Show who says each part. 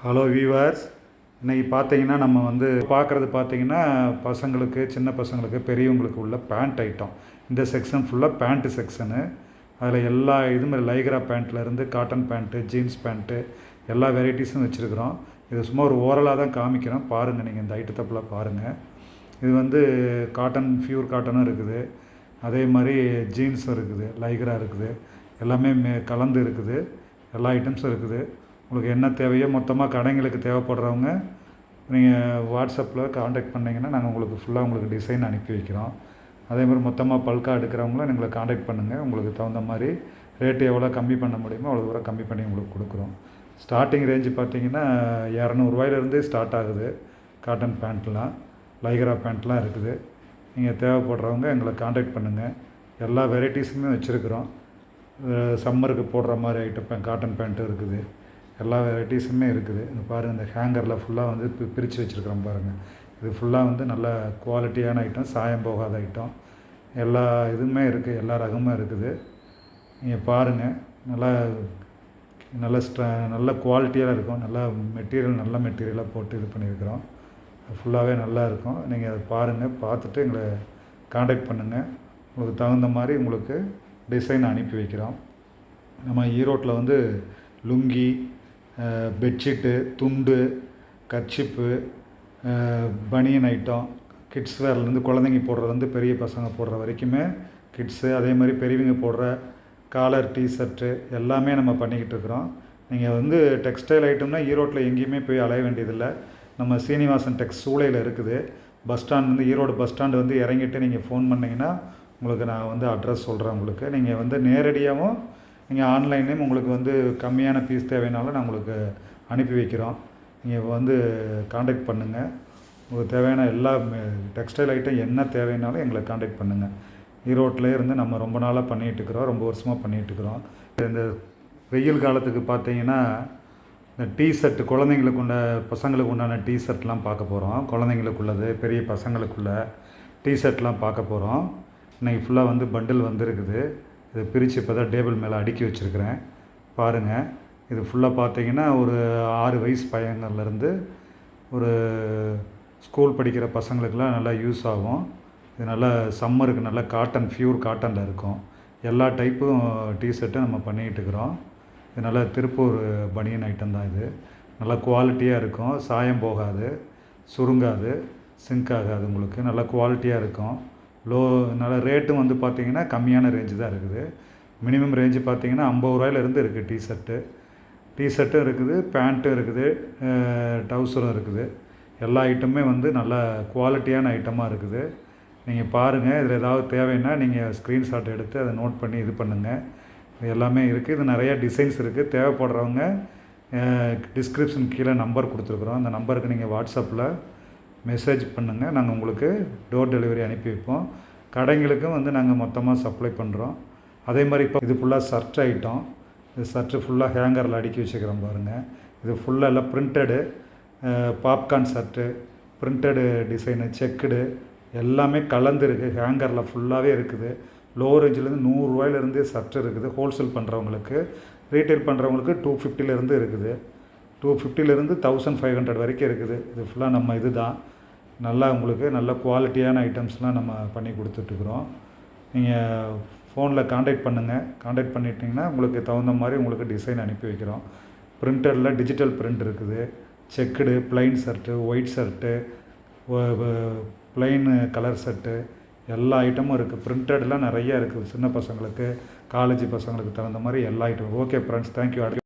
Speaker 1: Hello viewers, இன்றைக்கி பார்த்தீங்கன்னா நம்ம வந்து பார்க்குறது பார்த்தீங்கன்னா பசங்களுக்கு, சின்ன பசங்களுக்கு, பெரியவங்களுக்கு உள்ள பேண்ட் ஐட்டம். இந்த செக்ஷன் ஃபுல்லாக பேண்ட்டு செக்ஷனு. அதில் எல்லா இதுவுமே லைக்ரா பேண்ட்லேருந்து காட்டன் பேண்ட்டு, ஜீன்ஸ் பேண்ட்டு எல்லா வெரைட்டிஸும் வச்சுருக்குறோம். இது சும்மா ஒரு ஓரலாக தான் காமிக்கிறோம், பாருங்கள். நீங்கள் இந்த ஐட்டத்தை ஃபுல்லாக பாருங்கள். இது வந்து காட்டன், பியூர் காட்டனும் இருக்குது, அதே மாதிரி ஜீன்ஸும் இருக்குது, லைக்ரா இருக்குது, எல்லாமே கலந்து இருக்குது. எல்லா ஐட்டம்ஸும் இருக்குது. உங்களுக்கு என்ன தேவையோ மொத்தமாக கடைங்களுக்கு தேவைப்படுறவங்க நீங்கள் வாட்ஸ்அப்பில் காண்டாக்ட் பண்ணிங்கன்னா நாங்கள் உங்களுக்கு ஃபுல்லாக உங்களுக்கு டிசைன் அனுப்பி வைக்கிறோம். அதே மாதிரி மொத்தமாக பல்காக எடுக்கிறவங்களும் எங்களை காண்டாக்ட் பண்ணுங்கள். உங்களுக்கு தகுந்த மாதிரி ரேட்டு எவ்வளோ கம்மி பண்ண முடியுமோ அவ்வளோ தூரம் கம்மி பண்ணி உங்களுக்கு கொடுக்குறோம். ஸ்டார்டிங் ரேஞ்சு பார்த்தீங்கன்னா 200 ஸ்டார்ட் ஆகுது. காட்டன் பேண்ட்லாம், லைக்ரா பேண்ட்லாம் இருக்குது. நீங்கள் தேவைப்படுறவங்க எங்களை காண்டாக்ட் பண்ணுங்கள். எல்லா வெரைட்டிஸுமே வச்சுருக்குறோம். சம்மருக்கு போடுற மாதிரி ஐட்டம் காட்டன் பேண்ட்டும் இருக்குது. எல்லா வெரைட்டிஸுமே இருக்குது. இந்த பாருங்கள், இந்த ஹேங்கரில் ஃபுல்லாக வந்து பிரித்து வச்சுருக்குறோம் பாருங்கள். இது ஃபுல்லாக வந்து நல்ல குவாலிட்டியான ஐட்டம், சாயம் போகாத ஐட்டம். எல்லா இதுவுமே இருக்குது, எல்லா ரகமும் இருக்குது. நீங்கள் பாருங்கள், நல்லா நல்ல குவாலிட்டியாக இருக்கும். நல்லா மெட்டீரியல், நல்ல மெட்டீரியலாக போட்டு இது பண்ணியிருக்கிறோம். ஃபுல்லாகவே நல்லா இருக்கும். நீங்கள் அதை பாருங்கள், பார்த்துட்டு எங்களை காண்டாக்ட் பண்ணுங்கள். உங்களுக்கு தகுந்த மாதிரி உங்களுக்கு டிசைன் அனுப்பி வைக்கிறோம். நம்ம ஈரோட்டில் வந்து லுங்கி, பெட்ஷீட்டு, துண்டு, கர்ச்சிப்பு, பனியன் ஐட்டம், கிட்ஸ் வேர்லேருந்து குழந்தைங்க போடுறதுலேருந்து பெரிய பசங்க போடுற வரைக்குமே கிட்ஸு, அதே மாதிரி பெரியவங்க போடுற காலர், டிஷர்ட்டு எல்லாமே நம்ம பண்ணிக்கிட்டு இருக்கிறோம். நீங்கள் வந்து டெக்ஸ்டைல் ஐட்டம்னால் ஈரோட்டில் எங்கேயுமே போய் அலைய வேண்டியதில்லை. நம்ம சீனிவாசன் டெக்ஸ் சூளையில் இருக்குது. பஸ் ஸ்டாண்ட் வந்து ஈரோடு பஸ் ஸ்டாண்டு வந்து இறங்கிட்டு நீங்கள் ஃபோன் பண்ணிங்கன்னா உங்களுக்கு நான் வந்து அட்ரஸ் சொல்கிறேன். உங்களுக்கு நீங்கள் வந்து நேரடியாகவும் நீங்கள் ஆன்லைன்லேயும் உங்களுக்கு வந்து கம்மியான பீஸ் தேவைனாலும் நான் உங்களுக்கு அனுப்பி வைக்கிறோம். நீங்கள் வந்து காண்டாக்ட் பண்ணுங்கள். உங்களுக்கு தேவையான எல்லா டெக்ஸ்டைல் ஐட்டம் என்ன தேவைனாலும் எங்களை காண்டாக்ட் பண்ணுங்கள். ஈரோட்டிலே இருந்து நம்ம ரொம்ப நாளாக பண்ணிகிட்ருக்குறோம், ரொம்ப வருஷமாக பண்ணிகிட்ருக்குறோம். இந்த வெயில் காலத்துக்கு பார்த்தீங்கன்னா இந்த டிஷர்ட்டு, குழந்தைங்களுக்கு பசங்களுக்கு உண்டான டிஷர்ட்லாம் பார்க்க போகிறோம். குழந்தைங்களுக்குள்ளது, பெரிய பசங்களுக்குள்ள டிஷர்ட்லாம் பார்க்க போகிறோம். இன்றைக்கி ஃபுல்லாக வந்து பண்டில் வந்துருக்குது. இதை பிரித்து இப்போ தான் டேபிள் மேலே அடுக்கி வச்சுருக்கிறேன். பாருங்கள், இது ஃபுல்லாக பார்த்தீங்கன்னா ஒரு 6 வயசு பையன்கள்லேருந்து ஒரு ஸ்கூல் படிக்கிற பசங்களுக்கெல்லாம் நல்லா யூஸ் ஆகும். இது நல்லா சம்மருக்கு நல்லா காட்டன், பியூர் காட்டனில் இருக்கும். எல்லா டைப்பும் டிஷர்ட்டும் நம்ம பண்ணிக்கிட்டு இருக்கிறோம். இது நல்லா திருப்பூர் பனியன் ஐட்டம் தான். இது நல்லா குவாலிட்டியாக இருக்கும், சாயம் போகாது, சுருங்காது, சிங்க் ஆகாது. உங்களுக்கு நல்லா குவாலிட்டியாக இருக்கும். நல்ல ரேட்டும் வந்து பார்த்திங்கன்னா கம்மியான ரேஞ்சு தான் இருக்குது. மினிமம் ரேஞ்சு பார்த்திங்கன்னா 50 ரூபாயிலேருந்து இருக்குது. டிஷர்ட்டும் இருக்குது, பேண்ட்டும் இருக்குது, டவுசரும் இருக்குது. எல்லா ஐட்டமுமே வந்து நல்ல குவாலிட்டியான ஐட்டமாக இருக்குது. நீங்கள் பாருங்கள். இதில் ஏதாவது தேவைன்னா நீங்கள் ஸ்க்ரீன்ஷாட் எடுத்து அதை நோட் பண்ணி இது பண்ணுங்கள். இது எல்லாமே இருக்குது. இது நிறையா டிசைன்ஸ் இருக்குது. தேவைப்படுறவங்க டிஸ்கிரிப்ஷன் கீழே நம்பர் கொடுத்துருக்குறோம். அந்த நம்பருக்கு நீங்கள் வாட்ஸ்அப்பில் மெசேஜ் பண்ணுங்கள். நாங்கள் உங்களுக்கு டோர் டெலிவரி அனுப்பி வைப்போம். கடைங்களுக்கும் வந்து நாங்கள் மொத்தமாக சப்ளை பண்ணுறோம். அதே மாதிரி இப்போ இது ஃபுல்லாக ஷர்ட் ஐட்டம். இது ஷர்ட்டு ஃபுல்லாக ஹேங்கரில் அடுக்கி வச்சுக்கிறோம் பாருங்கள். இது ஃபுல்லாக எல்லாம் printed, popcorn shirt, printed design, checked எல்லாமே கலந்து இருக்குது. ஹேங்கரில் ஃபுல்லாகவே இருக்குது. லோ ரேஞ்சிலேருந்து 100 ரூபாயிலேருந்தே ஷர்ட் இருக்குது. ஹோல்சேல் பண்ணுறவங்களுக்கு, ரீட்டைல் பண்ணுறவங்களுக்கு 250லேருந்து இருக்குது. 250லேருந்து 1500 வரைக்கும் இருக்குது. இது ஃபுல்லாக நம்ம இது தான். நல்லா உங்களுக்கு நல்ல குவாலிட்டியான ஐட்டம்ஸ்லாம் நம்ம பண்ணி கொடுத்துட்ருக்குறோம். நீங்கள் ஃபோனில் காண்டாக்ட் பண்ணுங்கள். காண்டாக்ட் பண்ணிட்டிங்கன்னா உங்களுக்கு தகுந்த மாதிரி உங்களுக்கு டிசைன் அனுப்பி வைக்கிறோம். பிரிண்டரில் டிஜிட்டல் பிரிண்ட் இருக்குது. Checked, plain shirt, white shirt, plain colour shirt எல்லா ஐட்டமும் இருக்குது. பிரிண்டட்லாம் நிறையா இருக்குது. சின்ன பசங்களுக்கு, காலேஜ் பசங்களுக்கு தகுந்த மாதிரி எல்லா ஐட்டமும். Okay friends, thank you.